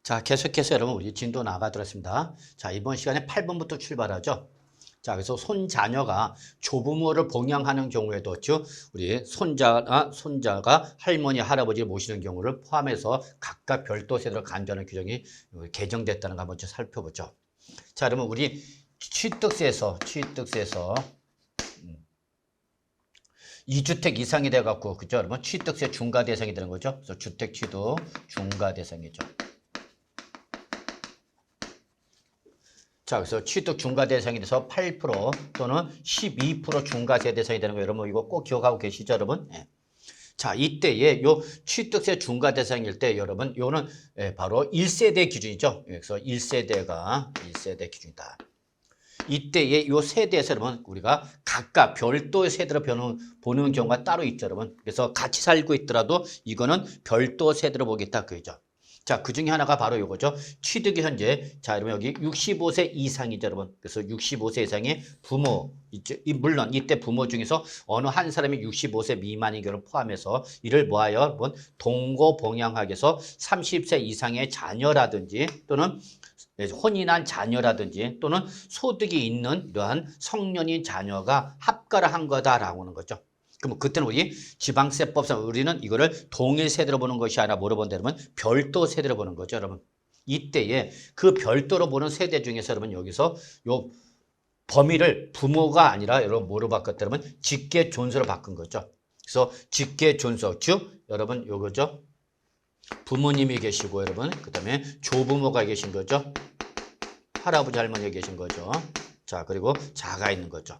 자, 계속해서 여러분 우리 진도 나가도록습니다. 자, 이번 시간에 8번부터 출발하죠. 자, 그래서 손자녀가 조부모를 봉양하는 경우에도 즉 우리 손자가 할머니, 할아버지를 모시는 경우를 포함해서 각각 별도 세대로 간주하는 규정이 개정됐다는 거 한번 살펴보죠. 자, 그러면 우리 취득세에서 2주택 이상이 돼갖고 그죠? 여러분 취득세 중과 대상이 되는 거죠. 그래서 주택 취득 중과 대상이죠. 자, 그래서 취득 중과 대상이 돼서 8% 또는 12% 중과세 대상이 되는 거예요. 여러분 이거 꼭 기억하고 계시죠, 여러분? 예. 자, 이때에 요 취득세 중과 대상일 때 여러분 요는 바로 1세대 기준이죠. 그래서 1세대 기준이다. 이때에 요 세대에서 여러분 우리가 각각 별도의 세대로 보는 경우가 따로 있죠, 여러분. 그래서 같이 살고 있더라도 이거는 별도 세대로 보겠다 그죠. 자, 그 중에 하나가 바로 요거죠. 취득이 현재, 자, 여러분 여기 65세 이상이죠, 여러분. 그래서 65세 이상의 부모, 있죠. 물론 이때 부모 중에서 어느 한 사람이 65세 미만인 경우를 포함해서 이를 뭐하여, 여러분, 동거봉양하기 위해서 30세 이상의 자녀라든지 또는 혼인한 자녀라든지 또는 소득이 있는 이러한 성년인 자녀가 합가를 한 거다라고 하는 거죠. 그럼 그때는 우리 지방세법상 우리는 이거를 동일 세대로 보는 것이 아니라 뭐로 본다면 별도 세대로 보는 거죠, 여러분. 이때에 그 별도로 보는 세대 중에서 여러분 여기서 요 범위를 부모가 아니라 여러분 뭐로 바꿨다면 직계존속으로 바꾼 거죠. 그래서 직계존속 즉 여러분 요거죠. 부모님이 계시고 여러분 그다음에 조부모가 계신 거죠. 할아버지 할머니가 계신 거죠. 자, 그리고 자가 있는 거죠.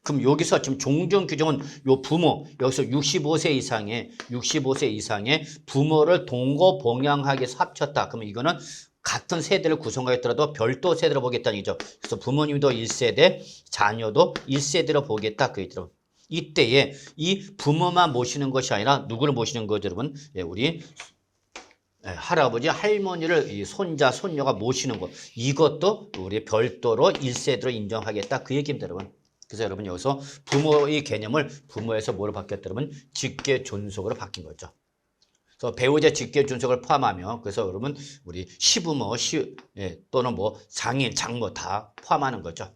그럼 여기서 지금 종전 규정은 요 부모, 여기서 65세 이상의 부모를 동거봉양하기 위해서 합쳤다. 그러면 이거는 같은 세대를 구성하였더라도 별도 세대로 보겠다는 얘기죠. 그래서 부모님도 1세대, 자녀도 1세대로 보겠다. 그 얘기죠. 이때에 이 부모만 모시는 것이 아니라 누구를 모시는 거죠, 여러분? 예, 우리 할아버지, 할머니를 이 손자, 손녀가 모시는 것. 이것도 우리 별도로 1세대로 인정하겠다. 그 얘기입니다, 여러분. 그래서 여러분 여기서 부모의 개념을 부모에서 뭐로 바뀌었다 그러면 직계존속으로 바뀐 거죠. 그래서 배우자 직계존속을 포함하며 그래서 여러분 우리 시부모, 또는 뭐 장인, 장모 다 포함하는 거죠.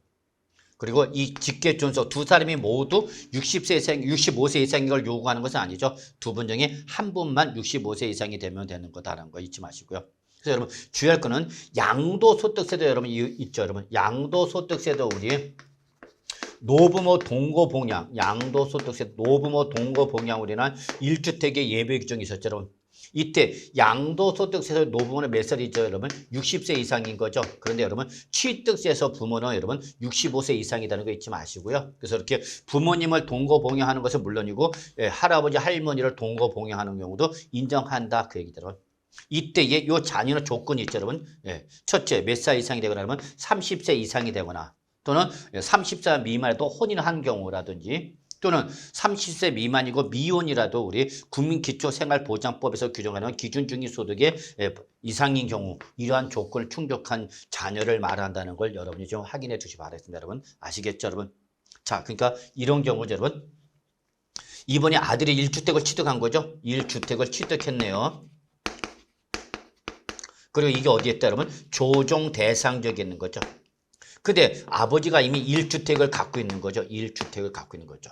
그리고 이 직계존속 두 사람이 모두 60세 이상, 65세 이상인 걸 요구하는 것은 아니죠. 두 분 중에 한 분만 65세 이상이 되면 되는 거다라는 거 잊지 마시고요. 그래서 여러분 주의할 거는 양도소득세도 여러분 있죠. 여러분 양도소득세도 우리 노부모 동거봉양, 양도소득세 노부모 동거봉양으로 인한 1주택의 예외 규정이 있었죠, 여러분. 이때 양도소득세에서 노부모는 몇 살이죠, 여러분? 60세 이상인 거죠. 그런데 여러분 취득세에서 부모는 여러분 65세 이상이라는 거 잊지 마시고요. 그래서 이렇게 부모님을 동거봉양하는 것은 물론이고 할아버지, 할머니를 동거봉양하는 경우도 인정한다 그 얘기죠. 이때에 요 자녀는 조건이 있죠, 여러분. 첫째, 몇 살 이상이 되거나 하면 30세 이상이 되거나 또는 30세 미만에도 혼인을 한 경우라든지 또는 30세 미만이고 미혼이라도 우리 국민기초생활보장법에서 규정하는 기준중위소득의 이상인 경우 이러한 조건을 충족한 자녀를 말한다는 걸 여러분이 좀 확인해 주시기 바라겠습니다. 여러분 아시겠죠, 여러분? 자, 그러니까 이런 경우죠, 여러분. 이번에 아들이 1주택을 취득한 거죠. 1주택을 취득했네요. 그리고 이게 어디에 있다, 여러분? 조정 대상적에 있는 거죠. 근데 아버지가 이미 1주택을 갖고 있는 거죠. 1주택을 갖고 있는 거죠.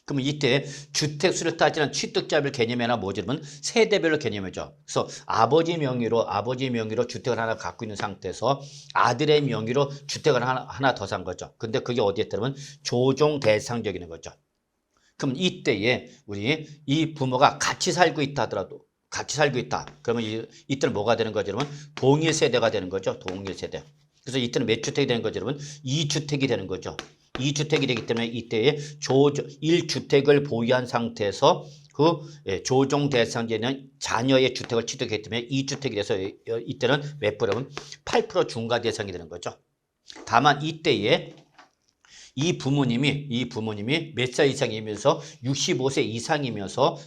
그러면 이때 주택수를 따지는 취득자별 개념이나 뭐지? 그러면 세대별로 개념이죠. 그래서 아버지 명의로 주택을 하나 갖고 있는 상태에서 아들의 명의로 주택을 하나 더 산 거죠. 근데 그게 어디에 있다면 조정 대상적인 거죠. 그럼 이때에 우리 이 부모가 같이 살고 있다 하더라도 그러면 이때는 뭐가 되는 거죠, 여러분? 동일 세대가 되는 거죠. 동일 세대. 그래서 이때는 몇 주택이 되는 거죠, 여러분? 2주택이 되는 거죠. 2주택이 되기 때문에 이때에 1주택을 보유한 상태에서 그 조정 대상자는 자녀의 주택을 취득했기 때문에 2주택이 돼서 이때는 몇 프로면 8% 중과 대상이 되는 거죠. 다만 이때에 이 부모님이 몇 살 이상이면서 65세 이상이면서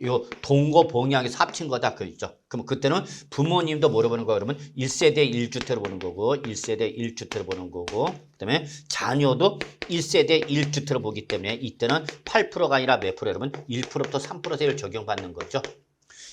요 동거봉양에서 합친 거다 그랬죠. 그럼 그때는 부모님도 뭐로 보는 거예요, 그러면 1세대 1주택으로 보는 거고 1세대 1주택으로 보는 거고 그다음에 자녀도 1세대 1주택으로 보기 때문에 이때는 8%가 아니라 몇 프로 여러분? 1%부터 3% 세율 적용받는 거죠.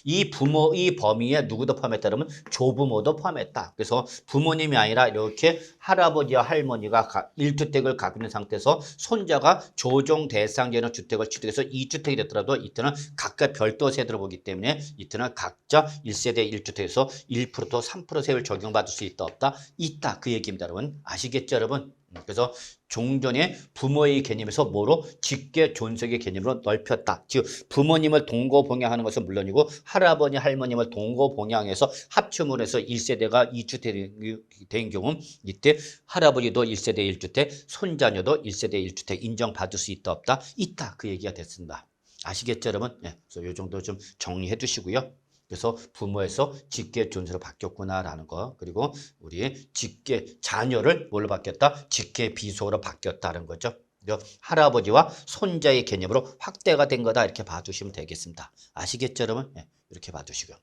이 부모의 범위에 누구도 포함했다 그러면 조부모도 포함했다. 그래서 부모님이 아니라 이렇게 할아버지와 할머니가 1주택을 갖고 있는 상태에서 손자가 조정 대상되는 주택을 취득해서 2주택이 됐더라도 이때는 각각 별도 세대로 보기 때문에 이때는 각자 1세대 1주택에서 1%또 3% 세율 적용받을 수 있다 없다? 있다. 그 얘기입니다. 여러분. 아시겠죠 여러분? 그래서 종전의 부모의 개념에서 뭐로? 직계 존속의 개념으로 넓혔다. 즉 부모님을 동거봉양하는 것은 물론이고 할아버지 할머님을 동거봉양해서 합치음으로 해서 1세대가 2주택이 된 경우 이때 할아버지도 1세대 1주택, 손자녀도 1세대 1주택 인정받을 수 있다 없다? 있다. 그 얘기가 됐습니다. 아시겠죠 여러분? 네, 그래서 이 정도 좀 정리해 두시고요. 그래서 부모에서 직계 존재로 바뀌었구나라는 거. 그리고 우리 직계 자녀를 뭘로 바뀌었다? 직계 비속어로 바뀌었다는 거죠. 할아버지와 손자의 개념으로 확대가 된 거다. 이렇게 봐주시면 되겠습니다. 아시겠죠 여러분? 네, 이렇게 봐주시고요.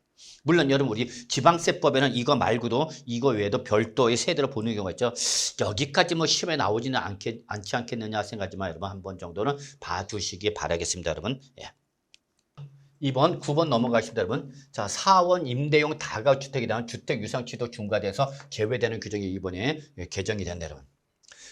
물론 여러분 우리 지방세법에는 이거 말고도 이거 외에도 별도의 세대로 보는 경우가 있죠. 여기까지 뭐 시험에 나오지는 않지 않겠느냐 생각하지만 여러분 한 번 정도는 봐주시기 바라겠습니다. 여러분. 예. 2번, 9번 넘어가십니다, 여러분. 자, 4원 임대용 다가구주택에 대한 주택 유상 취득 중과돼서 제외되는 규정이 이번에 개정이 된다, 여러분.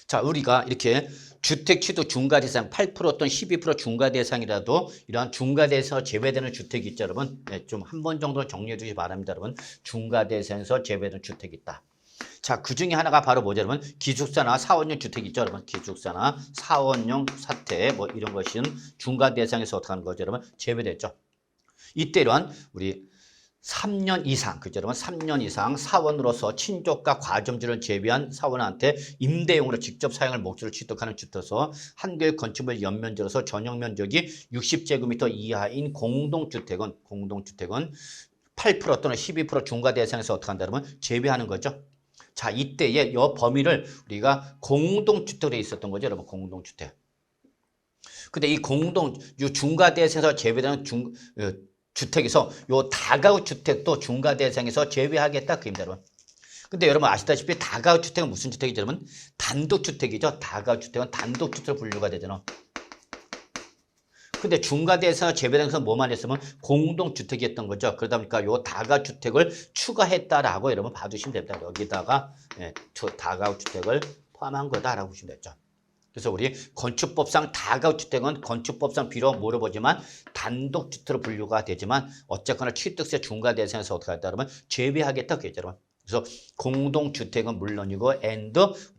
자, 우리가 이렇게 주택 취득 중과 대상 8% 또는 12% 중과 대상이라도 이러한 중과 대상에서 제외되는 주택이 있죠, 여러분. 네, 좀 한 번 정도 정리해 주시기 바랍니다, 여러분. 중과 대상에서 제외되는 주택이 있다. 자, 그 중에 하나가 바로 뭐죠, 여러분? 기숙사나 사원용 주택 있죠, 여러분? 기숙사나 사원용 사태 뭐 이런 것은 중과 대상에서 어떻게 하는 거죠, 여러분? 제외됐죠. 이때 이러한 우리 3년 이상, 그죠 여러분? 3년 이상 사원으로서 친족과 과점주를 제외한 사원한테 임대용으로 직접 사용할 목적을 취득하는 주택에서 한교의 건축물 연면적으로서 전용 면적이 60제곱미터 이하인 공동주택은 8% 또는 12% 중과 대상에서 어떻게 한다 그러면 제외하는 거죠. 자, 이때의 이 범위를 우리가 공동주택으로 있었던 거죠, 여러분. 공동주택. 근데 이 중과 대상에서 제외되는 주택에서 요 다가구 주택도 중과 대상에서 제외하겠다 그 입니다, 여러분. 근데 여러분 아시다시피 다가구 주택은 무슨 주택이죠, 여러분? 단독 주택이죠. 다가구 주택은 단독 주택으로 분류가 되잖아. 근데 중과 대상에서 제외된 것은 뭐만 했으면 공동 주택이었던 거죠. 그러다 보니까 요 다가구 주택을 추가했다라고 여러분 봐주시면 됩니다. 여기다가 다가구 주택을 포함한 거다라고 보시면 되죠. 그래서 우리 건축법상 다가구주택은 건축법상 비록 뭐로 보지만 단독주택으로 분류가 되지만 어쨌거나 취득세 중과 대상에서 어떻게 하겠다 그러면 제외하겠다 그랬죠, 여러분. 그래서 공동주택은 물론이고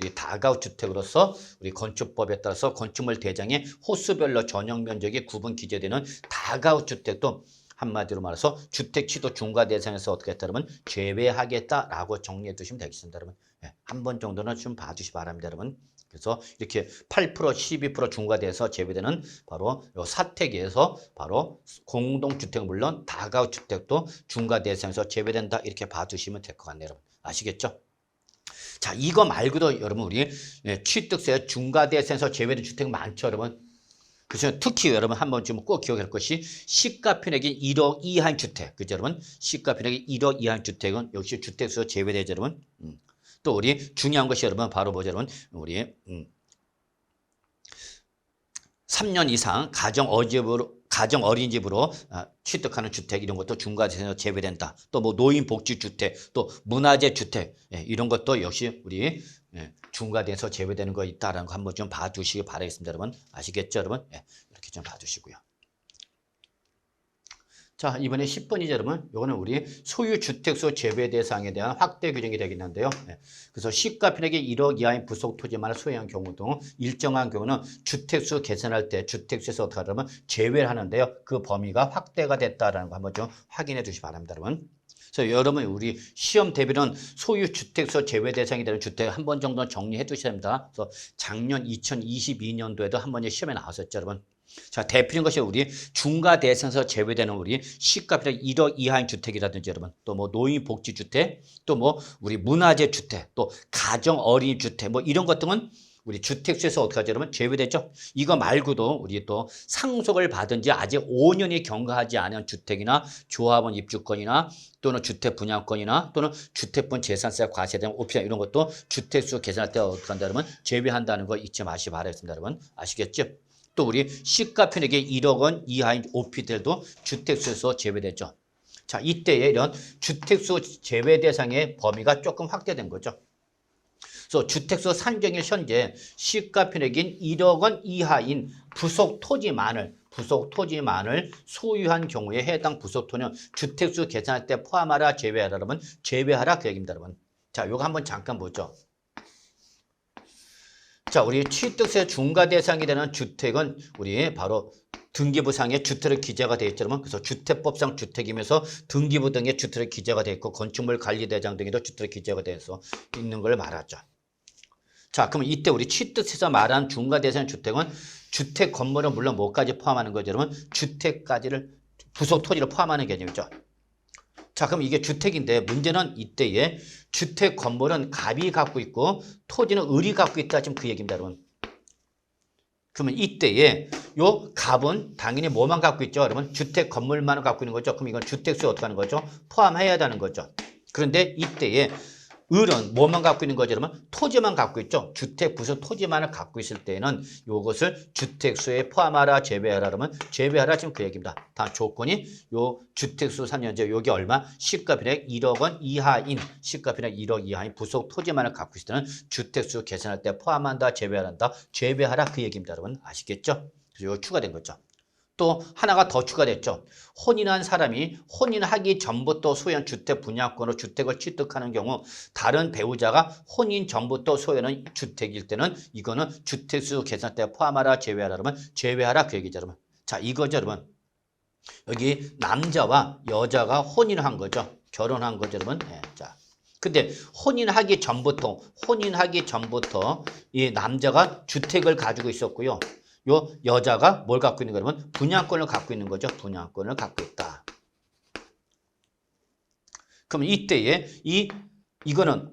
우리 다가구주택으로서 우리 건축법에 따라서 건축물 대장의 호수별로 전용 면적이 구분 기재되는 다가구주택도 한마디로 말해서 주택 취득 중과 대상에서 어떻게 했다 그러면 제외하겠다라고 정리해 두시면 되겠습니다, 여러분. 네, 한 번 정도는 좀 봐주시기 바랍니다, 여러분. 그래서 이렇게 8%, 12% 중과돼서 제외되는 바로 요 사택에서 바로 공동주택 물론 다가구주택도 중과 대상에서 제외된다 이렇게 봐주시면 될 것 같네요, 여러분. 아시겠죠? 자, 이거 말고도 여러분 우리 취득세 중과 대상에서 제외된 주택 많죠, 여러분. 그래서 특히 여러분 한번 좀 꼭 기억할 것이 시가편액이 1억 이하인 주택, 그죠, 여러분? 시가편액이 1억 이하인 주택은 역시 주택수에서 제외되죠, 여러분. 또 우리 중요한 것이 여러분 바로 뭐죠, 여러분? 우리 3년 이상 가정 어린이집으로 취득하는 주택 이런 것도 중과 대상에서 제외된다. 또 뭐 노인복지주택, 또 문화재 주택 이런 것도 역시 우리 중과 대상에서 제외되는 거 있다라는 거 한번 좀 봐주시기 바라겠습니다, 여러분. 아시겠죠, 여러분? 이렇게 좀 봐주시고요. 자, 이번에 10번이죠, 여러분. 요거는 우리 소유주택수 제외 대상에 대한 확대 규정이 되겠는데요. 그래서 시가편액이 1억 이하인 부속 토지만 소유한 경우 등 일정한 경우는 주택수 계산할 때 주택수에서 어떻게 하면 제외를 하는데요. 그 범위가 확대가 됐다라는 거 한번 좀 확인해 주시기 바랍니다, 여러분. 그래서 여러분 우리 시험 대비는 소유주택수 제외 대상이 되는 주택 한 번 정도 정리해 두셔야 됩니다. 그래서 작년 2022년도에도 한 번에 시험에 나왔었죠, 여러분. 자, 대표적인 것이 우리 중과 대상에서 제외되는 우리 시가편액 1억 이하인 주택이라든지 여러분 또 뭐 노인복지주택 또 뭐 우리 문화재 주택 또 가정 어린이주택 뭐 이런 것 등은 우리 주택수에서 어떻게 하죠, 여러분? 제외되죠? 이거 말고도 우리 또 상속을 받은 지 아직 5년이 경과하지 않은 주택이나 조합원 입주권이나 또는 주택 분양권이나 또는 주택분 재산세 과세에 대한 옵션 이런 것도 주택수 계산할 때 어떻게 한다 그러면 제외한다는 거 잊지 마시기 바라겠습니다, 여러분. 아시겠죠? 또 우리 시가편액이 1억 원 이하인 오피들도 주택수에서 제외되죠. 자, 이때에 이런 주택수 제외 대상의 범위가 조금 확대된 거죠. 그래서 주택수 산정일 현재 시가 표적인 1억 원 이하인 부속 토지만을 소유한 경우에 해당 부속 토지는 주택수 계산할 때 포함하라 제외하라 그러면 제외하라 그 얘기입니다, 여러분. 자, 요거 한번 잠깐 보죠. 자, 우리 취득세 중과 대상이 되는 주택은 우리 바로 등기부상에 주택으로 기재가 되어 있죠. 여러분. 그래서 주택법상 주택이면서 등기부 등의 주택으로 기재가 되어 있고 건축물 관리대장 등에도 주택으로 기재가 되어서 있는 걸 말하죠. 자, 그럼 이때 우리 취득세에서 말한 중과 대상 주택은 주택 건물은 물론 뭐까지 포함하는 거죠, 여러분? 주택까지를 부속 토지를 포함하는 개념이죠. 자, 그럼 이게 주택인데 문제는 이때에 주택 건물은 갑이 갖고 있고 토지는 을이 갖고 있다. 지금 그 얘기입니다, 여러분. 그러면 이때에 요 갑은 당연히 뭐만 갖고 있죠, 여러분? 주택 건물만 갖고 있는 거죠. 그럼 이건 주택수에 어떻게 하는 거죠? 포함해야 되는 거죠. 그런데 이때에 을은 뭐만 갖고 있는 거죠, 여러분? 토지만 갖고 있죠. 주택 부속 토지만을 갖고 있을 때는 이것을 주택수에 포함하라 제외하라 그러면 제외하라 지금 그 얘기입니다. 다음 조건이 요 주택수 3년제 여기 얼마? 시가표적 1억 원 이하인 시가표적 1억 이하인 부속 토지만을 갖고 있을 때는 주택수 계산할 때 포함한다 제외한다 제외하라 그 얘기입니다, 여러분. 아시겠죠? 그래서 이거 추가된 거죠. 또 하나가 더 추가됐죠. 혼인한 사람이 혼인하기 전부터 소유한 주택 분양권으로 주택을 취득하는 경우 다른 배우자가 혼인 전부터 소유하는 주택일 때는 이거는 주택수 계산 때 포함하라 제외하라 그러면 제외하라 그 얘기죠, 여러분. 자, 이거죠, 여러분. 여기 남자와 여자가 혼인을 한 거죠. 결혼한 거죠, 여러분. 네, 자. 근데 혼인하기 전부터 이 남자가 주택을 가지고 있었고요. 요 여자가 뭘 갖고 있는 거냐면 분양권을 갖고 있는 거죠. 분양권을 갖고 있다. 그러면 이때에 이거는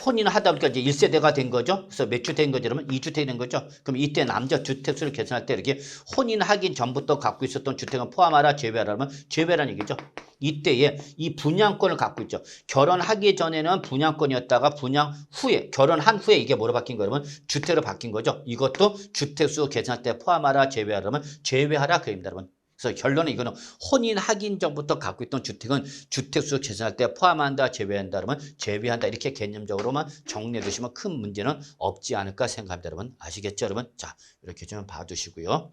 혼인하다 보니까 이제 1세대가 된 거죠. 그래서 몇 주 된 거죠? 그러면 2주택이 된 거죠. 그럼 이때 남자 주택수를 계산할 때 이렇게 혼인하기 전부터 갖고 있었던 주택은 포함하라 제외하라 하면 제외라는 얘기죠. 이때에 이 분양권을 갖고 있죠. 결혼하기 전에는 분양권이었다가 분양 후에 결혼한 후에 이게 뭐로 바뀐 거예요? 그러면 주택으로 바뀐 거죠. 이것도 주택수 계산할 때 포함하라 제외하라 하면 제외하라 그 얘기입니다, 여러분. 그래서 결론은 이거는 혼인하기 전부터 갖고 있던 주택은 주택수 계산할 때 포함한다, 제외한다 그러면 제외한다 이렇게 개념적으로만 정리해 두시면 큰 문제는 없지 않을까 생각합니다, 여러분. 아시겠죠, 여러분? 자, 이렇게 좀 봐두시고요.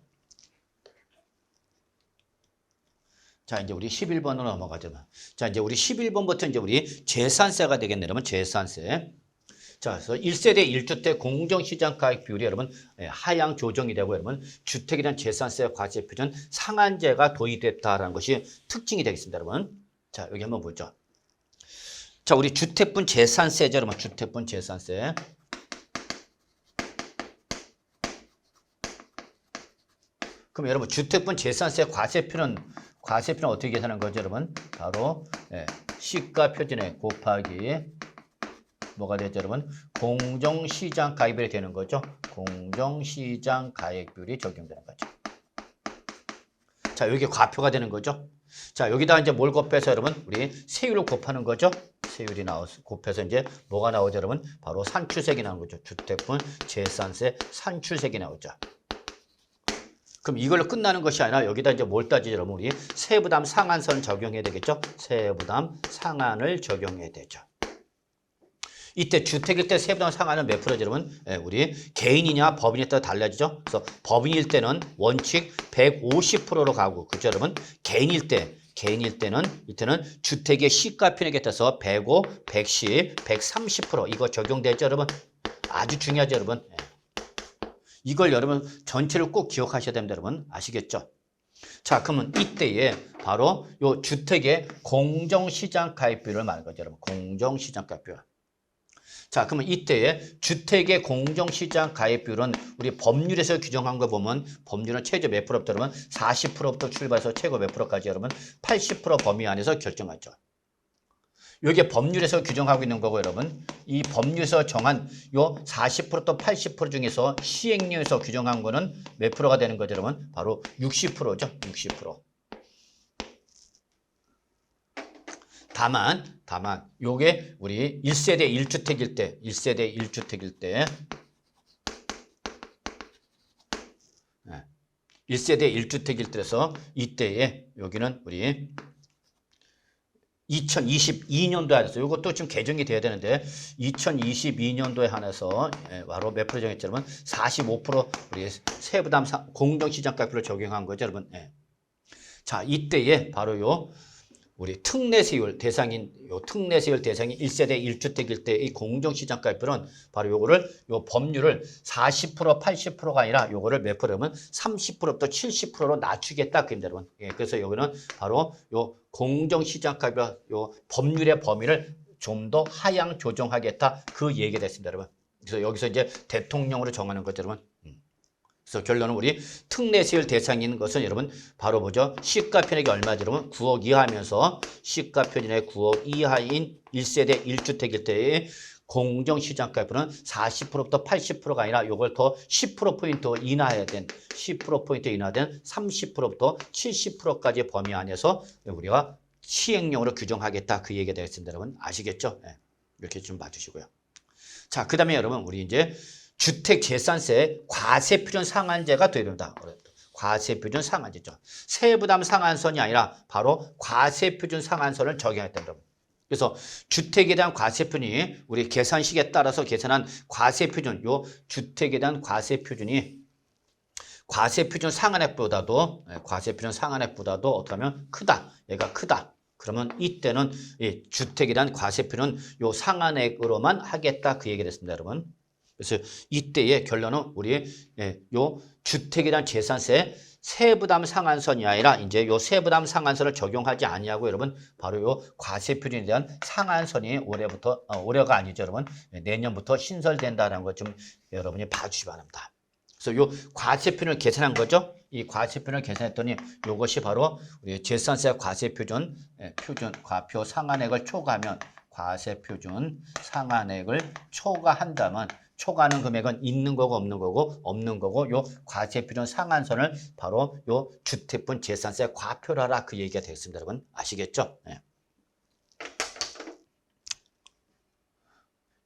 자, 이제 우리 11번으로 넘어가죠. 자, 이제 우리 11번부터 이제 우리 재산세가 되겠네요, 여러분. 재산세. 자, 그래서 1세대 1주택 공정시장 가액 비율이 여러분 하향 조정이 되고 여러분 주택에 대한 재산세 과세 표준 상한제가 도입됐다라는 것이 특징이 되겠습니다, 여러분. 자, 여기 한번 보죠. 자, 우리 주택분 재산세죠, 여러분. 주택분 재산세. 그럼 여러분 주택분 재산세 과세표는 어떻게 계산하는 거죠, 여러분? 바로 시가 표준에 곱하기 뭐가 되죠, 여러분? 공정시장 가액비율이 되는 거죠. 공정시장 가액비율이 적용되는 거죠. 자, 여기 과표가 되는 거죠. 자, 여기다 이제 뭘 곱해서 여러분? 우리 세율을 곱하는 거죠. 세율이 곱해서 이제 뭐가 나오죠, 여러분? 바로 산출세액이 나오는 거죠. 주택분 재산세 산출세액이 나오죠. 그럼 이걸로 끝나는 것이 아니라 여기다 이제 뭘 따지죠, 여러분? 우리 세부담 상한선을 적용해야 되겠죠. 세부담 상한을 적용해야 되죠. 이때 주택일 때 세부담 상한은 몇 프로죠, 여러분? 우리 개인이냐 법인에 따라 달라지죠. 그래서 법인일 때는 원칙 150%로 가고, 그죠, 여러분? 개인일 때는 이때는 주택의 시가 편익에 따라서 105, 110, 130% 이거 적용되죠, 여러분? 아주 중요하죠, 여러분? 이걸 여러분 전체를 꼭 기억하셔야 됩니다, 여러분. 아시겠죠? 자, 그러면 이때에 바로 요 주택의 공정시장 가액비율을 말하는 거죠, 여러분. 공정시장 가액비율. 자, 그러면 이때에 주택의 공정시장 가액비율은 우리 법률에서 규정한 거 보면 법률은 최저 몇 프로부터 여러분 40%부터 출발해서 최고 몇 프로까지 여러분 80% 범위 안에서 결정하죠. 이게 법률에서 규정하고 있는 거고 여러분 이 법률에서 정한 요 40%또 80% 중에서 시행령에서 규정한 거는 몇 프로가 되는 거죠, 여러분? 바로 60%죠. 60%. 다만 요게 우리 1세대 1주택일 때 1세대 1주택일 때에서 이때에 여기는 우리 2022년도에 한해서 이것도 지금 개정이 돼야 되는데 2022년도에 한해서 바로 몇 프로 정했죠 여러분? 45% 우리 세부담 공정시장가표를 적용한 거죠 여러분. 자, 이때에 바로 요 우리 특례세율 대상인 요 특례세율 대상이 1세대 1주택일 때의 공정시장가표는 바로 요거를 요 법률을 40% 80%가 아니라 요거를 몇 프로면 30%부터 70%로 낮추겠다 그입니다 여러분. 그래서 여기는 바로 요 공정시장가표 요 법률의 범위를 좀 더 하향 조정하겠다 그 얘기가 됐습니다 여러분. 그래서 여기서 이제 대통령으로 정하는 거죠 여러분. 그래서 결론은 우리 특례세율 대상인 것은 여러분 바로 보죠. 시가편액이 얼마죠 여러분? 9억 이하면서 시가편액 9억 이하인 1세대 1주택일 때의 공정시장가표는 40%부터 80%가 아니라 이걸 더 10%포인트 인하해야 된 10%포인트 인하된 30%부터 70%까지 범위 안에서 우리가 시행령으로 규정하겠다 그 얘기가 되겠습니다 여러분. 아시겠죠? 이렇게 좀 봐주시고요. 자, 그 다음에 여러분 우리 이제 주택재산세 과세표준 상한제가 도입됩니다. 과세표준 상한제죠. 세부담 상한선이 아니라 바로 과세표준 상한선을 적용했다는 겁니다. 그래서 주택에 대한 과세표준이 우리 계산식에 따라서 계산한 과세표준, 요 주택에 대한 과세표준이 과세표준 상한액보다도 어떻게 하면 크다. 얘가 크다. 그러면 이때는 이 주택에 대한 과세표는 요 상한액으로만 하겠다 그 얘기가 됐습니다, 여러분. 그래서 이때의 결론은 우리 요 주택에 대한 재산세 세부담 상한선이 아니라 이제 요 세부담 상한선을 적용하지 아니하고 여러분 바로 요 과세표준에 대한 상한선이 올해가 아니죠 여러분. 내년부터 신설된다는 것 좀 여러분이 봐주시기 바랍니다. 그래서 요 과세표준을 계산한 거죠. 이 과세표준을 계산했더니 요것이 바로 우리 재산세 과세표준 과표 상한액을 초과하면 과세표준 상한액을 초과한다면 초과하는 금액은 있는 거고 없는 거고 요 과세표준 상한선을 바로 요 주택분 재산세 과표라라 그 얘기가 되겠습니다. 여러분 아시겠죠?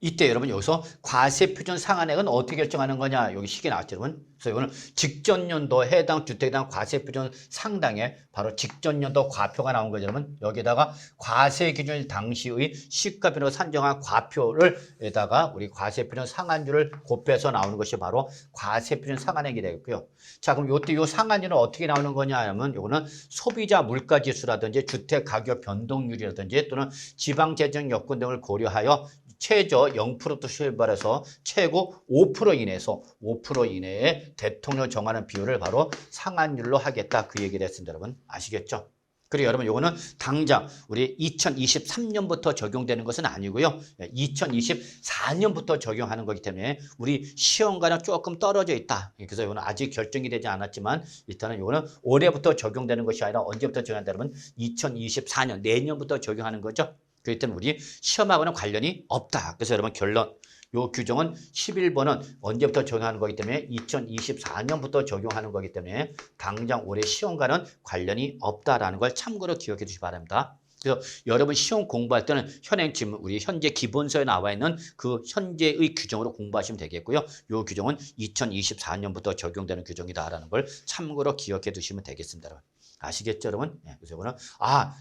이때 여러분 여기서 과세표준 상한액은 어떻게 결정하는 거냐 여기 식이 나왔죠 여러분. 그래서 이거는 직전 연도에 해당 주택에 대한 과세표준 상당에 바로 직전 연도 과표가 나온 거죠 여러분. 여기다가 과세 기준일 당시의 시가표로 산정한 과표를에다가 우리 과세표준 상한율을 곱해서 나오는 것이 바로 과세표준 상한액이 되겠고요. 자 그럼 요때 요 상한율은 어떻게 나오는 거냐 하면 요거는 소비자 물가지수라든지 주택 가격 변동률이라든지 또는 지방재정 여건 등을 고려하여 최저 0%부터 출발해서 최고 5% 이내에 대통령 정하는 비율을 바로 상한율로 하겠다 그 얘기를 했습니다 여러분. 아시겠죠? 그리고 여러분 요거는 당장 우리 2023년부터 적용되는 것은 아니고요. 2024년부터 적용하는 거기 때문에 우리 시험과는 조금 떨어져 있다. 그래서 이거는 아직 결정이 되지 않았지만 일단은 이거는 올해부터 적용되는 것이 아니라 언제부터 적용한다면 2024년 내년부터 적용하는 거죠. 그렇기 때문에 우리 시험하고는 관련이 없다. 그래서 여러분 결론 요 규정은 11번은 언제부터 적용하는 거기 때문에 2024년부터 적용하는 거기 때문에 당장 올해 시험과는 관련이 없다라는 걸 참고로 기억해 주시기 바랍니다. 그래서 여러분 시험 공부할 때는 현행 지금 우리 현재 기본서에 나와 있는 그 현재의 규정으로 공부하시면 되겠고요. 요 규정은 2024년부터 적용되는 규정이다라는 걸 참고로 기억해 두시면 되겠습니다. 여러분. 아시겠죠, 여러분? 그래서 이거는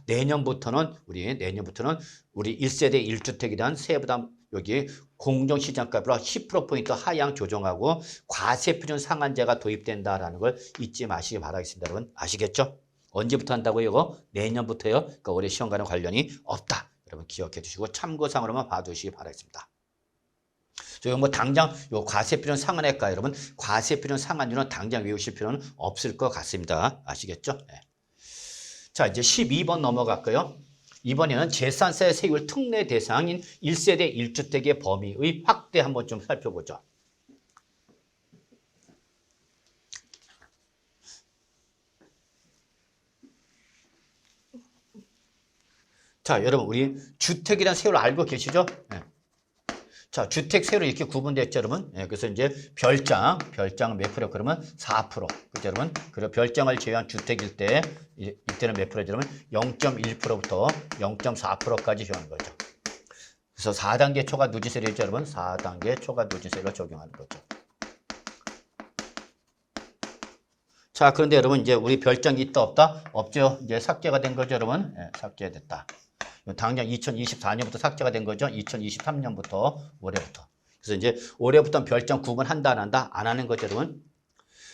내년부터는 우리 1세대 1주택에 대한 세부담 여기 공정시장가로 10%포인트 하향 조정하고 과세표준 상한제가 도입된다라는 걸 잊지 마시기 바라겠습니다, 여러분. 아시겠죠? 언제부터 한다고요, 이거? 내년부터요. 그러니까 올해 시험과는 관련이 없다. 여러분 기억해 주시고 참고상으로만 봐두시기 바라겠습니다. 저 당장 요 과세표준 상한액과 여러분 과세표준 상한율은 당장 외우실 필요는 없을 것 같습니다. 아시겠죠? 자 이제 12번 넘어갈까요? 이번에는 재산세 세율 특례 대상인 1세대 1주택의 범위의 확대 한번 좀 살펴보죠. 자 여러분 우리 주택에 대한 세율 알고 계시죠? 자, 주택 세율은 이렇게 구분됐죠, 여러분? 그래서 이제 별장 몇 프로? 그러면 4%. 그죠, 여러분? 그리고 별장을 제외한 주택일 때, 이때는 몇 프로죠, 여러분? 0.1%부터 0.4%까지 적용하는 거죠. 그래서 4단계 초과 누진세율이죠, 여러분? 4단계 초과 누진세율을 적용하는 거죠. 자, 그런데 여러분, 이제 우리 별장이 있다, 없다? 없죠? 이제 삭제가 된 거죠, 여러분? 삭제됐다. 당장 2024년부터 삭제가 된 거죠. 2023년부터 올해부터. 그래서 이제 올해부터 별점 구분한다 안 한다 안 하는 거죠, 여러분.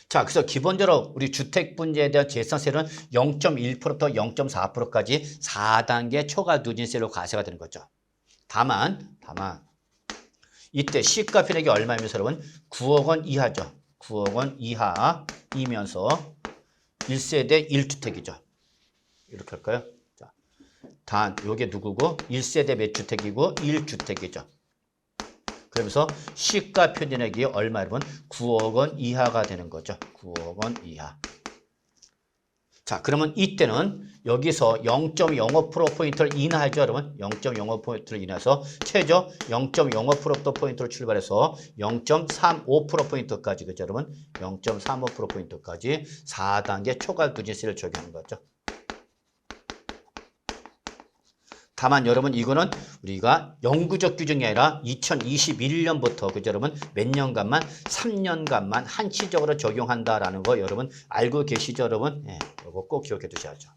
자, 그래서 기본적으로 우리 주택분지에 대한 재산세는 0.1%부터 0.4%까지 4단계 초과 누진세로 과세가 되는 거죠. 다만 이때 시가 편익이 얼마이면서 여러분 9억 원 이하죠. 9억 원 이하이면서 1세대 1주택이죠. 이렇게 할까요? 자, 단 요게 누구고 1세대 몇 주택이고 1주택이죠. 그러면서 시가 표준액이 얼마 여러분? 9억 원 이하가 되는 거죠. 9억 원 이하. 자, 그러면 이때는 여기서 0.05%포인트를 인하하죠, 여러분. 0.05%포인트를 인해서 최저 0.05% 포인트를 출발해서 0.35%포인트까지, 그죠, 여러분? 0.35%포인트까지 4단계 초과 누진세를 적용하는 거죠. 다만 여러분 이거는 우리가 영구적 규정이 아니라 2021년부터 그죠 여러분 몇 년간만 3년간만 한시적으로 적용한다라는 거 여러분 알고 계시죠 여러분? 예, 이거 꼭 기억해 두셔야죠.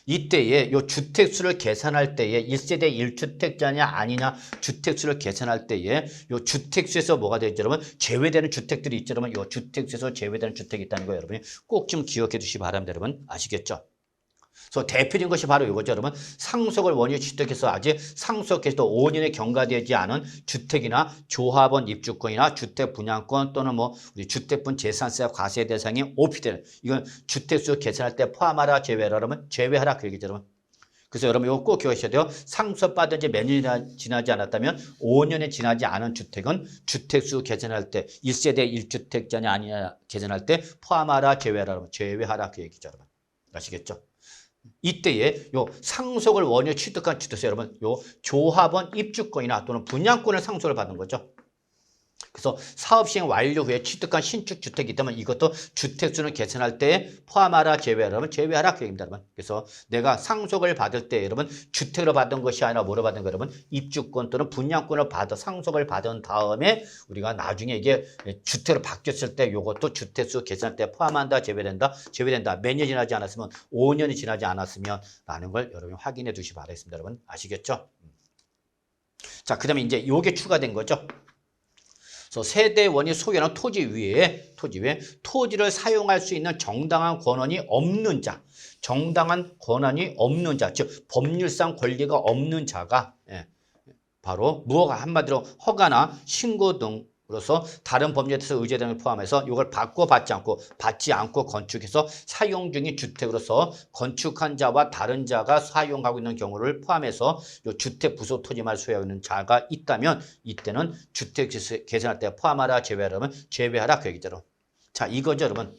이때에 요 주택수를 계산할 때에 1세대 1주택자냐 아니냐 주택수를 계산할 때에 요 주택수에서 뭐가 되죠 여러분? 제외되는 주택들이 있죠 여러분. 요 주택수에서 제외되는 주택이 있다는 거 여러분이 꼭 좀 기억해 두시기 바랍니다 여러분. 아시겠죠? 그래서 대표적인 것이 바로 이거죠, 여러분. 상속을 원유 취득해서 아직 상속해서 5년에 경과되지 않은 주택이나 조합원 입주권이나 주택 분양권 또는 뭐 우리 주택분 재산세 과세 대상이 오피되는 이건 주택수 계산할 때 포함하라 제외하라 그러면 제외하라 그 얘기죠, 여러분. 그래서 여러분 이거 꼭 기억하셔야 돼요. 상속받은 지 몇 년이 지나지 않았다면 5년에 지나지 않은 주택은 주택수 계산할 때 1세대 1주택자냐 아니냐 계산할 때 포함하라 제외하라 그러면 제외하라 그 얘기죠, 여러분. 아시겠죠? 이때에 요 상속을 원유 취득한 주택세 여러분 요 조합원 입주권이나 또는 분양권을 상속을 받는 거죠. 그래서 사업시행 완료 후에 취득한 신축 주택이 있다면 이것도 주택수는 계산할 때 포함하라 제외하라면 제외하라 그 얘기입니다, 여러분. 그래서 내가 상속을 받을 때 여러분 주택으로 받은 것이 아니라 뭐로 받은 거 여러분 입주권 또는 분양권을 받아 상속을 받은 다음에 우리가 나중에 이게 주택으로 바뀌었을 때 이것도 주택수 계산할 때 포함한다 제외된다 몇 년이 지나지 않았으면 5년이 지나지 않았으면 라는 걸 여러분 확인해 두시기 바라겠습니다, 여러분. 아시겠죠? 자, 그다음에 이제 요게 추가된 거죠. 그래서 세대원이 소유하는 토지 위에 토지를 사용할 수 있는 정당한 권한이 없는 자, 즉 법률상 권리가 없는 자가 바로 무허가 한마디로 허가나 신고 등으로서 다른 법률에 대해서 의제 등을 포함해서 이걸 받지 않고 건축해서 사용 중인 주택으로서 건축한 자와 다른 자가 사용하고 있는 경우를 포함해서 이 주택 부속 토지만 소유하고 있는 자가 있다면 이때는 주택 계산할 때 포함하라 제외하라면 제외하라 그 얘기죠. 자, 이거죠, 여러분.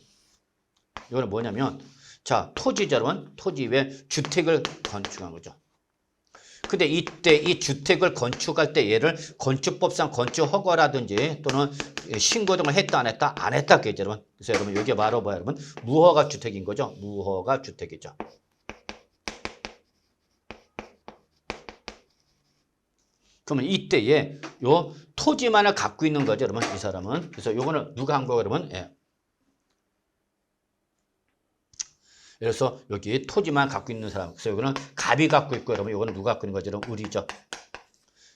이거는 뭐냐면 자, 토지죠, 여러분. 토지 위에 주택을 건축한 거죠. 근데 이때 이 주택을 건축할 때 얘를 건축법상 건축 허가라든지 또는 신고 등을 했다 안 했다 안 했다 그죠 여러분. 그래서 여러분 여기 바로 뭐야 여러분 무허가 주택인 거죠. 무허가 주택이죠. 그러면 이때에 요 토지만을 갖고 있는 거죠 여러분 이 사람은. 그래서 요거는 누가 한 거예요 여러분? 예. 그래서 여기 토지만 갖고 있는 사람. 그래서 여기는 갑이 갖고 있고 여러분 이거는 누가 갖고 있는 거죠? 여러분 우리죠.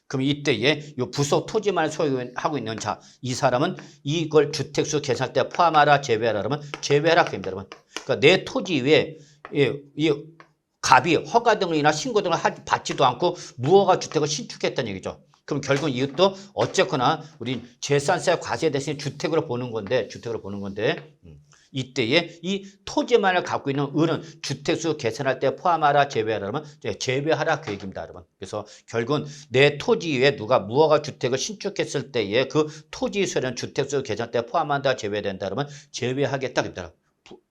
그럼 이때에 이 부속 토지만 소유하고 있는 자, 이 사람은 이걸 주택수 계산할 때 포함하라 제외하라 그러면 제외하라 그럽니다, 여러분. 그러니까 내 토지 위에 이 갑이 허가 등이나 신고 등을 받지도 않고 무허가 주택을 신축했다는 얘기죠. 그럼 결국 이것도 어쨌거나 우리 재산세 과세 대신 주택으로 보는 건데 이때에 이 토지만을 갖고 있는 을은 주택수 계산할 때 포함하라 제외하라면 제외하라 그 얘기입니다, 여러분. 그래서 결국은 내 토지 위에 누가 무허가 주택을 신축했을 때에 그 토지 수는 주택수 계산할 때 포함한다 제외된다 그러면 제외하겠다 그럽니다.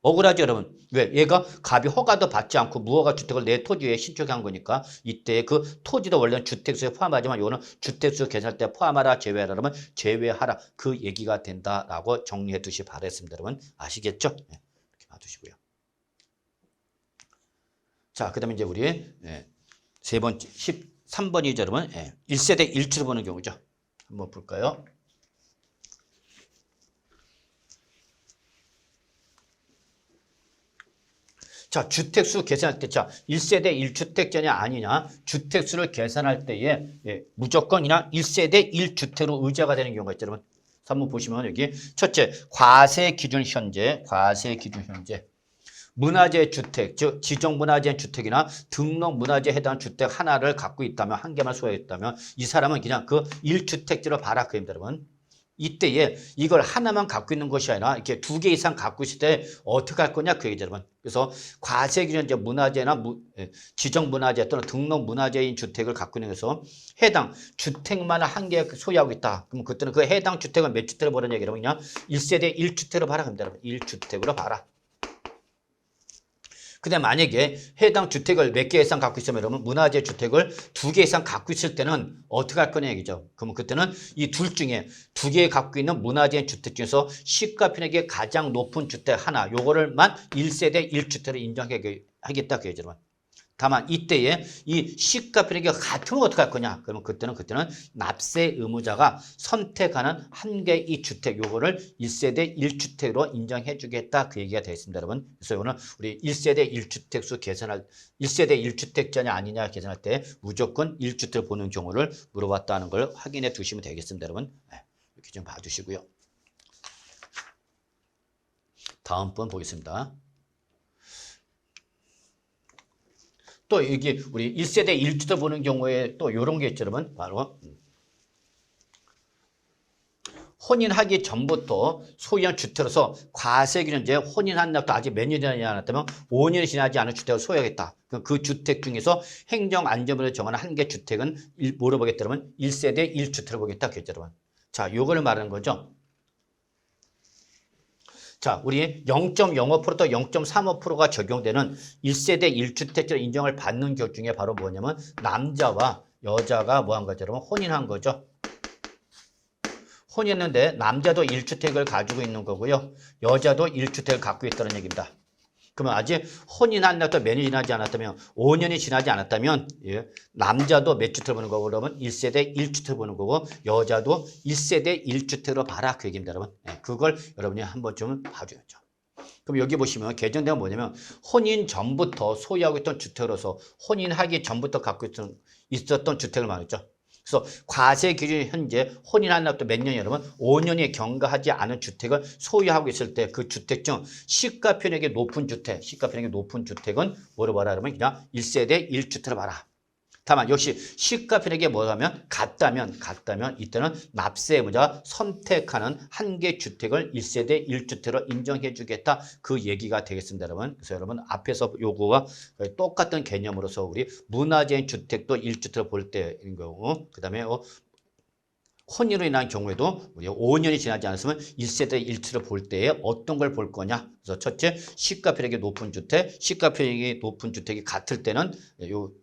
억울하죠, 여러분. 왜? 얘가 갑이 허가도 받지 않고 무허가 주택을 내 토지에 신축한 거니까 이때 그 토지도 원래는 주택수에 포함하지만 이거는 주택수 계산할 때 포함하라 제외하라 그러면 제외하라 그 얘기가 된다라고 정리해 두시 바랬습니다, 여러분. 아시겠죠? 네, 이렇게 놔두시고요. 자, 그다음에 이제 우리 세 번째 13번이죠, 여러분. 1세대 1주를 보는 경우죠. 한번 볼까요? 자, 주택수 계산할 때, 자, 1세대 1주택자냐 아니냐, 주택수를 계산할 때에 무조건 그냥 1세대 1주택으로 의자가 되는 경우가 있죠, 여러분. 한번 보시면 여기 첫째, 과세 기준 현재, 과세 기준 현재. 문화재 주택, 즉 지정문화재 주택이나 등록 문화재에 해당하는 주택 하나를 갖고 있다면, 한 개만 소유했다면 이 사람은 그냥 그 1주택지로 봐라, 그 입니다, 여러분. 이때에 이걸 하나만 갖고 있는 것이 아니라 이렇게 2개 이상 갖고 있을 때 어떻게 할 거냐, 그 얘기죠, 여러분. 그래서 과세 기준 이제 문화재나 지정 문화재 또는 등록 문화재인 주택을 갖고 있는 것에서 해당 주택만 한 개 소유하고 있다. 그러면 그때는 그 해당 주택은 몇 주택으로 보는 얘기라면 그냥 1세대 1주택으로 봐라, 그럽니다, 여러분. 1주택으로 봐라. 근데 만약에 해당 주택을 몇 개 이상 갖고 있으면 여러분 문화재 주택을 2개 이상 갖고 있을 때는 어떻게 할 거냐 얘기죠. 그러면 그때는 이 둘 중에 2개 갖고 있는 문화재 주택 중에서 시가 편익이 가장 높은 주택 하나, 요거를만 1세대 1주택으로 인정하겠다 그 얘기죠. 다만 이때에 이 시가 편익이 같으면 어떻게 할 거냐? 그러면 그때는 납세 의무자가 선택하는 한 개의 주택, 요거를 1세대 1주택으로 인정해 주겠다 그 얘기가 되겠습니다, 여러분. 그래서 이거는 우리 1세대 1주택수 계산할 1세대 1주택자냐 아니냐 계산할 때 무조건 1주택을 보는 경우를 물어봤다는 걸 확인해 두시면 되겠습니다, 여러분. 이렇게 좀 봐주시고요. 다음 번 보겠습니다. 또 여기 우리 1세대 1주택 보는 경우에 또 이런 게 있죠, 여러분. 바로 혼인하기 전부터 소유한 주택으로서 과세기준제 혼인한 날부터 아직 몇 년이 지나지 않았다면 5년이 지나지 않은 주택을 소유하겠다. 그 주택 중에서 행정안전부를 정하는 한 개 주택은 뭐로 보겠다, 그러면 1세대 1주택을 보겠다. 그랬죠, 여러분. 자, 요거를 말하는 거죠. 자, 우리 0.05%또 0.35%가 적용되는 1세대 1주택자로 인정을 받는 것 중에 바로 뭐냐면 남자와 여자가 뭐 한 거죠, 여러분? 혼인한 거죠. 혼인했는데 남자도 1주택을 가지고 있는 거고요. 여자도 1주택을 갖고 있다는 얘기입니다. 그러면 아직 혼인한 날부터 몇 년이 지나지 않았다면 5년이 지나지 않았다면 남자도 몇 주택을 보는 거고 그러면 1세대 1주택을 보는 거고 여자도 1세대 1주택으로 봐라 그 얘기입니다, 여러분. 그걸 여러분이 한번 좀 봐줘야죠. 그럼 여기 보시면 개정된 건 뭐냐면 혼인 전부터 소유하고 있던 주택으로서 혼인하기 전부터 갖고 있었던 주택을 말했죠. 그래서 과세 기준 현재 혼인한 날부터 몇 년이 여러분 5년이 경과하지 않은 주택을 소유하고 있을 때 그 주택 중 시가 편익이 높은 주택, 시가 편익이 높은 주택은 뭐로 봐라 그러면 그냥 1세대 1주택을 봐라. 다만 역시 시가 편익이 뭐라면 같다면 이때는 납세 의무자가 선택하는 한 개 주택을 1세대 1주택으로 인정해 주겠다 그 얘기가 되겠습니다, 여러분. 그래서 여러분 앞에서 요거와 똑같은 개념으로서 우리 문화재인 주택도 1주택을 볼 때인 경우 그다음에 혼인으로 인한 경우에도 우리 5년이 지나지 않았으면 1세대 1주택을 볼 때에 어떤 걸 볼 거냐. 그래서 첫째, 시가 편익이 높은 주택, 시가 편익이 높은 주택이 같을 때는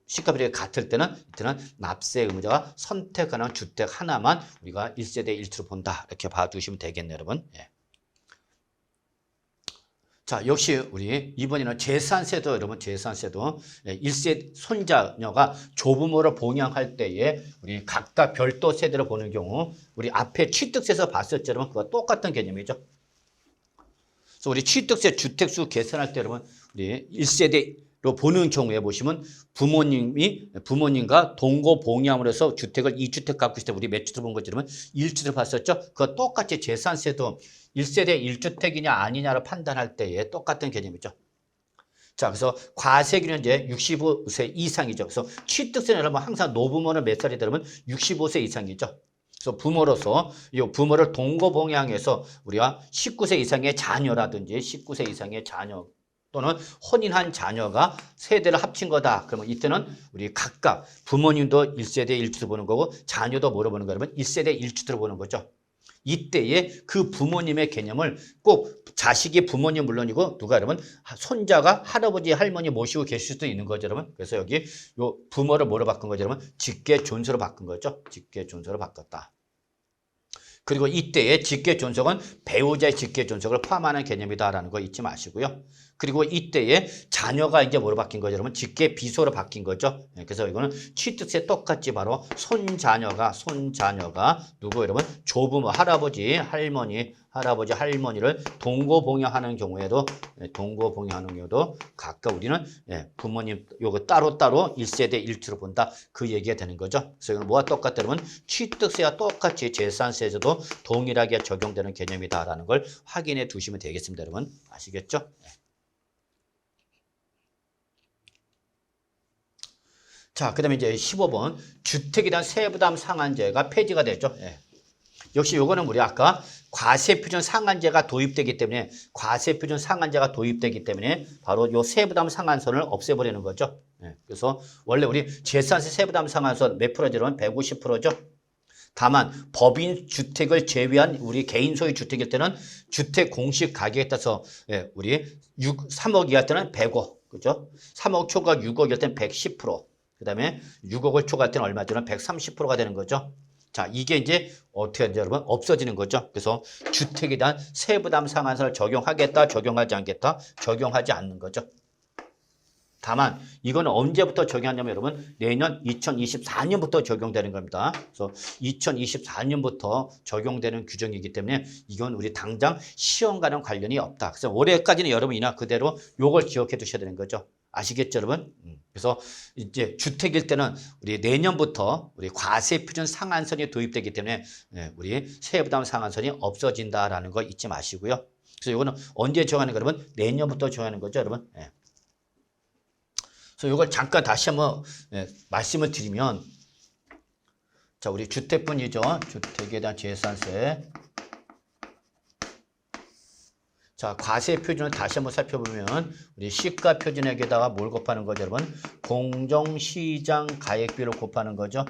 시가 편익이 같을 때는 이때는 납세 의무자가 선택하는 주택 하나만 우리가 1세대 1주택을 본다. 이렇게 봐두시면 되겠네요, 여러분. 자, 역시 우리 이번에는 재산세도 여러분 재산세도 1세 손자녀가 조부모를 봉양할 때에 우리 각각 별도 세대를 보는 경우 우리 앞에 취득세에서 봤었죠, 여러분. 그거 똑같은 개념이죠. 그래서 우리 취득세 주택수 계산할 때 여러분 우리 1세대로 보는 경우에 보시면 부모님과 동거 봉양을 해서 주택을 2주택 갖고 있을 때 우리 몇 주택 본 거죠, 여러분? 1주택 봤었죠? 그거 똑같이 재산세도 1세대 1주택이냐 아니냐를 판단할 때에 똑같은 개념이죠. 자, 그래서 과세기는 이제 65세 이상이죠. 그래서 취득세는 여러분 항상 노부모는 몇 살이 되면 65세 이상이죠. 그래서 부모로서 이 부모를 동거봉양해서 우리가 19세 이상의 자녀라든지 19세 이상의 자녀 또는 혼인한 자녀가 세대를 합친 거다. 그러면 이때는 우리 각각 부모님도 1세대 1주택 보는 거고 자녀도 뭐로 보는 거냐면 1세대 1주택을 보는 거죠. 이때에 그 부모님의 개념을 꼭 자식이 부모님 물론이고 누가 여러분 손자가 할아버지 할머니 모시고 계실 수도 있는 거죠, 여러분. 그래서 여기 요 부모를 뭐로 바꾼 거죠, 여러분? 직계존속으로 바꾼 거죠. 직계존속으로 바꿨다. 그리고 이때의 직계존속은 배우자의 직계존속을 포함하는 개념이다라는 거 잊지 마시고요. 그리고 이때에 자녀가 이제 뭐로 바뀐 거죠, 여러분? 직계비소로 바뀐 거죠. 그래서 이거는 취득세 똑같이 바로 손자녀가 누구 여러분? 조부모, 할아버지, 할머니 할아버지, 할머니를 동거봉양하는 경우에도 각각 우리는 부모님 요거 따로따로 1세대 1주로 본다. 그 얘기가 되는 거죠. 그래서 이건 뭐와 똑같다 그러면 취득세와 똑같이 재산세에서도 동일하게 적용되는 개념이다라는 걸 확인해 두시면 되겠습니다. 여러분 아시겠죠? 자, 그 다음에 이제 15번 주택에 대한 세부담 상한제가 폐지가 되죠. 역시 요거는 우리 아까 과세표준 상한제가 도입되기 때문에 바로 요 세부담 상한선을 없애버리는 거죠. 그래서 원래 우리 재산세 세부담 상한선 몇 프로죠? 150%죠. 다만 법인 주택을 제외한 우리 개인 소유 주택일 때는 주택 공시 가격에 따라서 우리 3억 이하 때는 100억, 그죠? 3억 초과 6억일 때는 110%, 그 다음에 6억을 초과할 때는 얼마 되는 130%가 되는 거죠. 자, 이게 이제 어떻게 하는지 여러분 없어지는 거죠. 그래서 주택에 대한 세부담 상한선을 적용하겠다, 적용하지 않겠다, 적용하지 않는 거죠. 다만 이거는 언제부터 적용하냐면 여러분 내년 2024년부터 적용되는 겁니다. 그래서 2024년부터 적용되는 규정이기 때문에 이건 우리 당장 시험과는 관련이 없다. 그래서 올해까지는 여러분이나 그대로 요걸 기억해 두셔야 되는 거죠. 아시겠죠, 여러분? 그래서 이제 주택일 때는 우리 내년부터 우리 과세표준 상한선이 도입되기 때문에 우리 세부담 상한선이 없어진다라는 거 잊지 마시고요. 그래서 이거는 언제 적용하는 거 여러분? 내년부터 적용하는 거죠, 여러분. 그래서 이걸 잠깐 다시 한번 말씀을 드리면, 자, 우리 주택분이죠. 주택에 대한 재산세. 자, 과세 표준을 다시 한번 살펴보면 우리 시가 표준액에다가 뭘 곱하는 거죠, 여러분? 공정시장 가액비를 곱하는 거죠.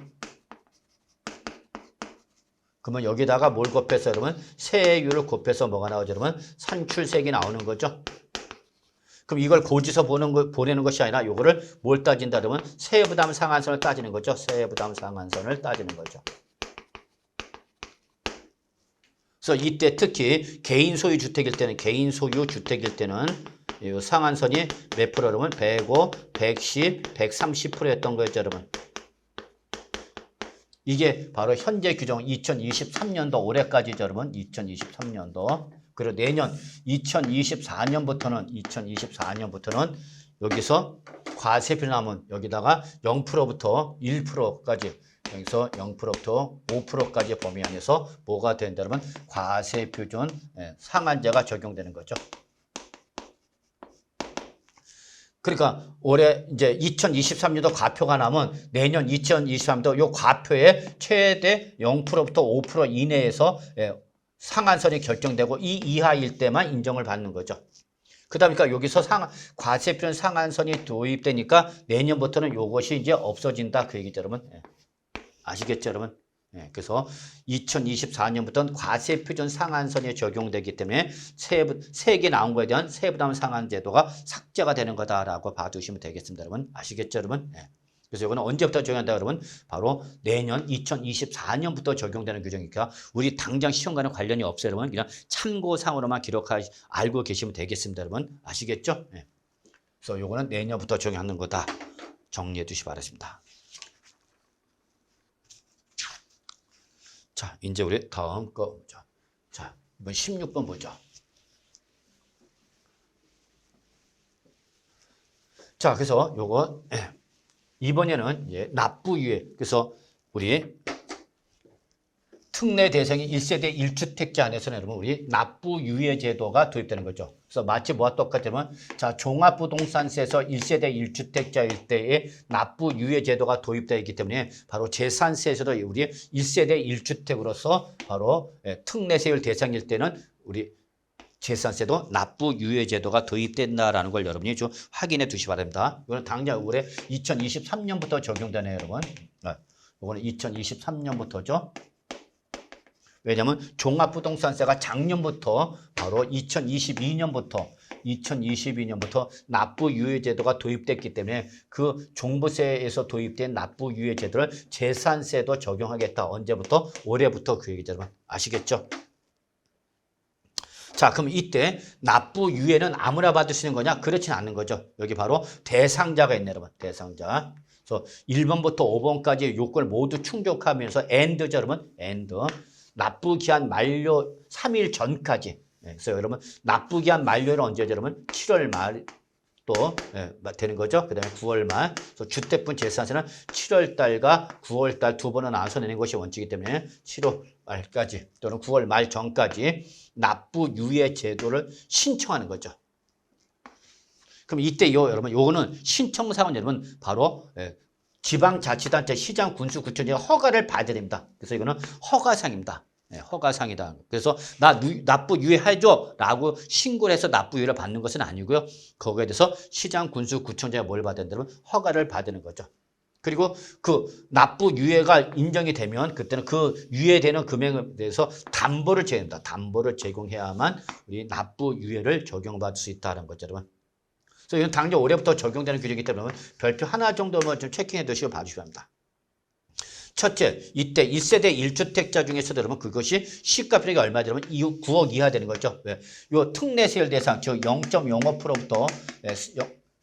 그러면 여기다가 뭘 곱해서 여러분? 세율을 곱해서 뭐가 나오죠, 여러분? 산출세액이 나오는 거죠. 그럼 이걸 고지서 보내는 것이 아니라 요거를 뭘 따진다 그러면 세부담 상한선을 따지는 거죠. 세부담 상한선을 따지는 거죠. 그래서 이때 특히 개인 소유 주택일 때는 이 상한선이 몇 프로 그러면 105, 110, 130%였던 거였죠, 여러분. 이게 바로 현재 규정 2023년도 올해까지죠, 여러분. 2023년도. 그리고 내년 2024년부터는 여기서 과세표 남은 여기다가 0%부터 1%까지 여기서 0%부터 5%까지 범위 안에서 뭐가 된다 그러면 과세표준 상한제가 적용되는 거죠. 그러니까 올해 이제 2023년도 과표가 나면 내년 2023년도 요 과표의 최대 0%부터 5% 이내에서 상한선이 결정되고 이 이하일 때만 인정을 받는 거죠. 그러니까 여기서 과세표준 상한선이 도입되니까 내년부터는 이것이 이제 없어진다 그 얘기죠, 여러분. 아시겠죠, 여러분? 그래서 2024년부터는 과세표준 상한선이 적용되기 때문에 세개 나온 거에 대한 세부담 상한제도가 삭제가 되는 거다라고 봐두시면 되겠습니다, 여러분. 아시겠죠, 여러분? 그래서 이거는 언제부터 적용한다 그러면 바로 내년 2024년부터 적용되는 규정이니까 우리 당장 시험과는 관련이 없어요, 여러분. 그냥 참고상으로만 알고 계시면 되겠습니다, 여러분. 아시겠죠? 그래서 이거는 내년부터 적용하는 거다. 정리해 두시기 바랍니다. 자, 이제 우리 다음 거 보죠. 자, 이번 16번 보죠. 자, 그래서 요거 이번에는 이제 납부유예. 그래서 우리 특례 대상이 1세대 1주택자 안에서는 여러분 우리 납부유예 제도가 도입되는 거죠. 그래서 마치 뭐와 똑같으면 자, 종합부동산세에서 1세대 1주택자일 때의 납부유예 제도가 도입되어 있기 때문에 바로 재산세에서도 우리 1세대 1주택으로서 바로 특례세율 대상일 때는 우리 재산세도 납부유예 제도가 도입된다라는 걸 여러분이 좀 확인해 두시기 바랍니다. 이거는 당장 올해 2023년부터 적용되네요, 여러분. 이거는 2023년부터죠. 왜냐하면 종합부동산세가 작년부터 바로 2022년부터 납부유예 제도가 도입됐기 때문에 그 종부세에서 도입된 납부유예 제도를 재산세도 적용하겠다. 언제부터? 올해부터 그 얘기죠, 여러분. 아시겠죠? 자, 그럼 이때 납부유예는 아무나 받을 수 있는 거냐? 그렇진 않는 거죠. 여기 바로 대상자가 있네, 여러분. 대상자. 그래서 1번부터 5번까지 요건을 모두 충족하면서 AND죠, 여러분. AND. 납부기한 만료 3일 전까지. 그래서 여러분 납부기한 만료는 언제죠? 여러분 7월 말 또 되는 거죠. 그 다음에 9월 말. 그래서 주택분 재산세는 7월 달과 9월 달 두 번은 나눠서 내는 것이 원칙이기 때문에 7월 말까지 또는 9월 말 전까지 납부 유예 제도를 신청하는 거죠. 그럼 이때 여러분 요거는 신청사항은 여러분 바로 지방자치단체 시장 군수 구청장의 허가를 받아야 됩니다. 그래서 이거는 허가상입니다. 허가상이다. 그래서 나 납부 유예해줘 라고 신고를 해서 납부 유예를 받는 것은 아니고요. 거기에 대해서 시장 군수 구청장이 뭘 받아야 된다면 허가를 받는 거죠. 그리고 그 납부 유예가 인정이 되면 그때는 그 유예되는 금액에 대해서 담보를 제공한다. 담보를 제공해야만 우리 납부 유예를 적용받을 수 있다는 거죠, 여러분. 그래서 이건 당장 올해부터 적용되는 규정이기 때문에 별표 하나 정도만 좀 체킹해 두시고 봐주셔야 합니다. 첫째, 이때 1세대 1주택자 중에서도 여러분 그것이 시가총액이 얼마 되면 9억 이하 되는 거죠. 왜? 요 특례세율 대상, 즉 0.05%부터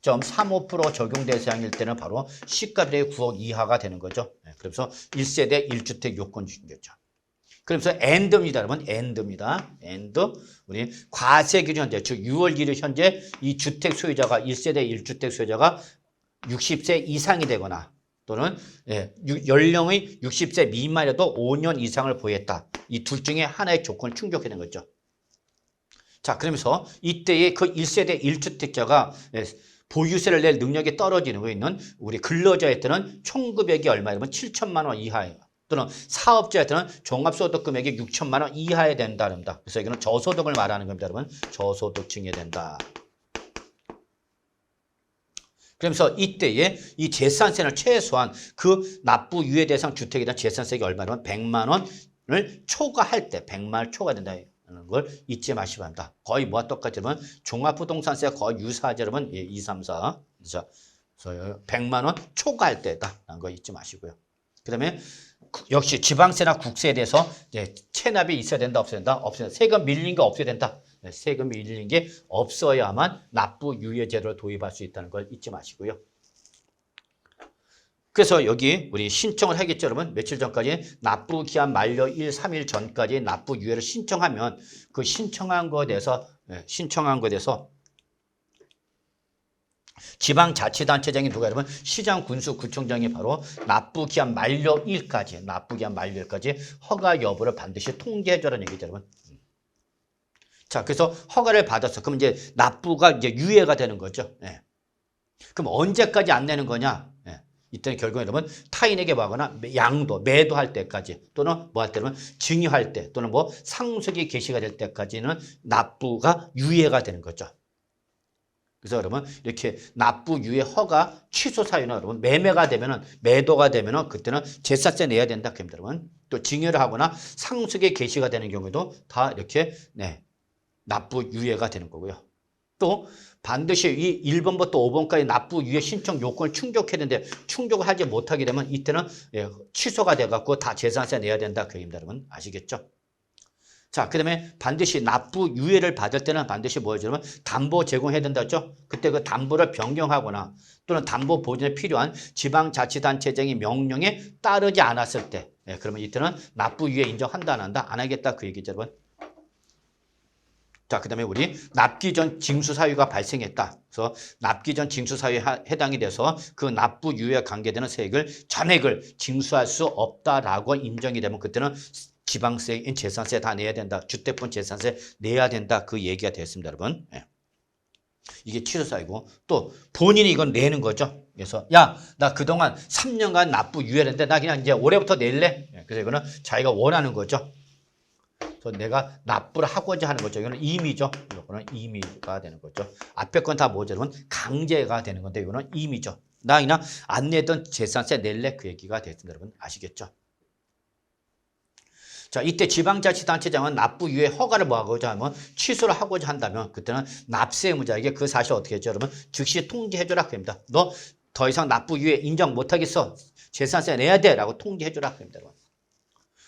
0.35% 적용 대상일 때는 바로 시가총액이 9억 이하가 되는 거죠. 그래서 1세대 1주택 요건 중이겠죠. 그래서 AND입니다, 여러분. AND입니다. AND. 우리 과세 기준 현재, 즉 6월 1일 현재 이 주택 소유자가 1세대 1주택 소유자가 60세 이상이 되거나 또는 연령의 60세 미만이라도 5년 이상을 보였다. 이 둘 중에 하나의 조건을 충족해야 되는 거죠. 자, 그러면서 이때의 그 1세대 1주택자가 보유세를 낼 능력이 떨어지는 있는 우리 근로자에 때는 총급액이 얼마냐면 7천만 원 이하예요. 또는 사업자에 때는 종합소득 금액이 6천만 원 이하에 된다는다. 그래서 이거는 저소득을 말하는 겁니다, 여러분. 저소득층에 된다. 그러면서 이때에 이 재산세는 최소한 그 납부 유예 대상 주택에 대한 재산세가 얼마냐면 100만 원을 초과할 때 100만 원 초과된다는 걸 잊지 마시기 바랍니다. 거의 뭐와 똑같이 여러분 종합부동산세가 거의 유사하죠, 여러분. 2, 3, 4. 그래서 100만 원 초과할 때다라는 거 잊지 마시고요. 그 다음에 역시 지방세나 국세에 대해서 체납이 있어야 된다, 없어야 된다, 없어야 된다. 세금 밀린 게 없어야 된다. 세금 밀린 게 없어야만 납부 유예 제도를 도입할 수 있다는 걸 잊지 마시고요. 그래서 여기 우리 신청을 하겠죠, 여러분. 며칠 전까지 납부 기한 만료 1, 3일 전까지 납부 유예를 신청하면 그 신청한 거에 대해서 지방자치단체장이 누가 여러분 시장 군수 구청장이 바로 납부 기한 만료 1까지 허가 여부를 반드시 통지해 줘라는 얘기죠, 여러분. 자, 그래서 허가를 받았어. 그럼 이제 납부가 이제 유예가 되는 거죠. 그럼 언제까지 안 내는 거냐? 이때는 결국에 여러분 타인에게 하거나 매도할 때까지 또는 뭐 할 때는 증여할 때 또는 뭐 상속이 개시가 될 때까지는 납부가 유예가 되는 거죠. 그래서 여러분 이렇게 납부 유예 허가 취소 사유는 여러분 매도가 되면은 그때는 재산세 내야 된다. 그럽니다, 여러분. 또 증여를 하거나 상속이 개시가 되는 경우도 다 이렇게 납부 유예가 되는 거고요. 또 반드시 이 1번부터 5번까지 납부 유예 신청 요건을 충족해야 되는데 충족을 하지 못하게 되면 이때는 취소가 돼갖고 다 재산세 내야 된다. 그 얘기입니다, 여러분. 아시겠죠? 자, 그 다음에 반드시 납부 유예를 받을 때는 반드시 뭐죠, 여러분? 담보 제공해야 된다 했죠? 그때 그 담보를 변경하거나 또는 담보 보존에 필요한 지방자치단체장의 명령에 따르지 않았을 때 그러면 이때는 납부 유예 인정한다, 안 한다? 안 하겠다. 그 얘기죠, 여러분. 자, 그 다음에 우리 납기 전 징수 사유가 발생했다. 그래서 납기 전 징수 사유에 해당이 돼서 그 납부 유예에 관계되는 전액을 징수할 수 없다라고 인정이 되면 그때는 지방세인 재산세 다 내야 된다. 주택분 재산세 내야 된다. 그 얘기가 됐습니다, 여러분. 이게 취소 사유고 또 본인이 이건 내는 거죠. 그래서 야, 나 그동안 3년간 납부 유예했는데 나 그냥 이제 올해부터 낼래. 그래서 이거는 자기가 원하는 거죠. 그래서 내가 납부를 하고자 하는 거죠. 이거는 임의죠. 이거는 임의가 되는 거죠. 앞에 건 다 뭐죠, 여러분? 강제가 되는 건데 이거는 임의죠. 나 그냥 안 내던 재산세 낼래. 그 얘기가 됐습니다, 여러분. 아시겠죠? 자, 이때 지방자치단체장은 납부 유예 허가를 하고자 하면 취소를 하고자 한다면 그때는 납세 의무자에게 그 사실 어떻게 했죠, 여러분? 즉시 통지해줘라. 그럽니다. 너 더 이상 납부 유예 인정 못하겠어. 재산세 내야 돼. 라고 통지해줘라. 그럽니다, 여러분.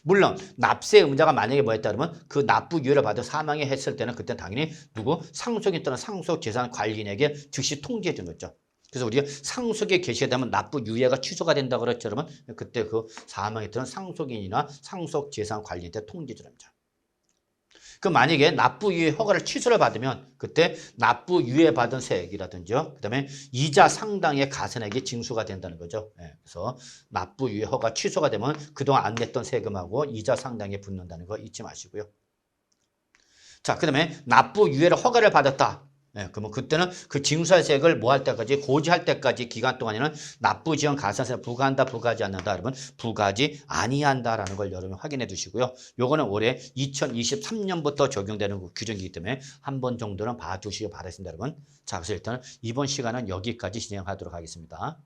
물론 납세 의무자가 만약에 뭐했다 그러면 그 납부 유예를 받아 사망에 했을 때는 그때 당연히 누구 상속인 또는 상속 재산 관리인에게 즉시 통지해 주는 거죠. 그래서 우리가 상속에 게시가 되면 납부 유예가 취소가 된다고 그랬죠, 여러분. 그때 그 사망에 따른 상속인이나 상속재산 관리대 통지조랍니다. 그 만약에 납부 유예 허가를 취소를 받으면 그때 납부 유예 받은 세액이라든지 그다음에 이자 상당의 가산액이 징수가 된다는 거죠. 예, 그래서 납부 유예 허가 취소가 되면 그동안 안 냈던 세금하고 이자 상당에 붙는다는 거 잊지 마시고요. 자, 그다음에 납부 유예를 허가를 받았다. 예, 그러면 그때는 그 징수세액을 뭐 할 때까지 고지할 때까지 기간 동안에는 납부 지연 가산세 부과한다, 부과하지 않는다. 여러분 부과하지 아니한다라는 걸 여러분 확인해 두시고요. 요거는 올해 2023년부터 적용되는 규정이기 때문에 한 번 정도는 봐두시기 바라겠습니다, 여러분. 자, 그래서 일단 이번 시간은 여기까지 진행하도록 하겠습니다.